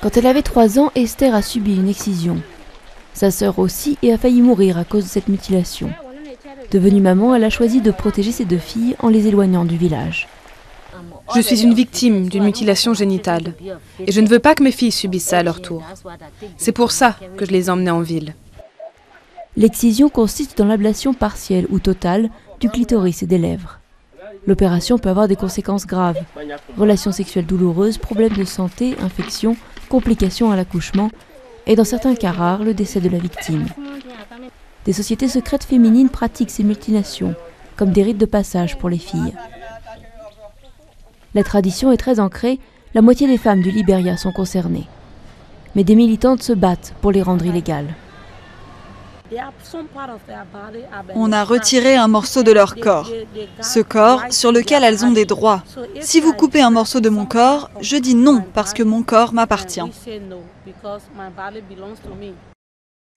Quand elle avait 3 ans, Esther a subi une excision. Sa sœur aussi et a failli mourir à cause de cette mutilation. Devenue maman, elle a choisi de protéger ses 2 filles en les éloignant du village. Je suis une victime d'une mutilation génitale et je ne veux pas que mes filles subissent ça à leur tour. C'est pour ça que je les ai emmenées en ville. L'excision consiste dans l'ablation partielle ou totale du clitoris et des lèvres. L'opération peut avoir des conséquences graves, relations sexuelles douloureuses, problèmes de santé, infections, complications à l'accouchement et dans certains cas rares, le décès de la victime. Des sociétés secrètes féminines pratiquent ces mutilations, comme des rites de passage pour les filles. La tradition est très ancrée, la moitié des femmes du Libéria sont concernées. Mais des militantes se battent pour les rendre illégales. On a retiré un morceau de leur corps, ce corps sur lequel elles ont des droits. Si vous coupez un morceau de mon corps, je dis non parce que mon corps m'appartient.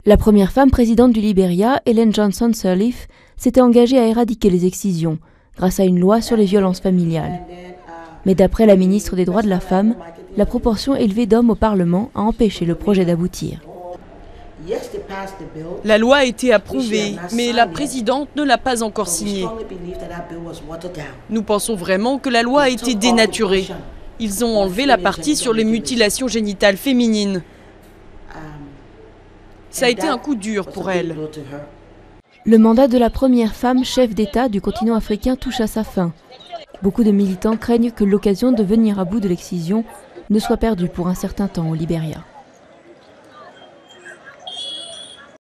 La première femme présidente du Libéria, Ellen Johnson Sirleaf, s'était engagée à éradiquer les excisions grâce à une loi sur les violences familiales. Mais d'après la ministre des Droits de la Femme, la proportion élevée d'hommes au Parlement a empêché le projet d'aboutir. La loi a été approuvée, mais la présidente ne l'a pas encore signée. Nous pensons vraiment que la loi a été dénaturée. Ils ont enlevé la partie sur les mutilations génitales féminines. Ça a été un coup dur pour elle. Le mandat de la première femme chef d'État du continent africain touche à sa fin. Beaucoup de militants craignent que l'occasion de venir à bout de l'excision ne soit perdue pour un certain temps au Libéria.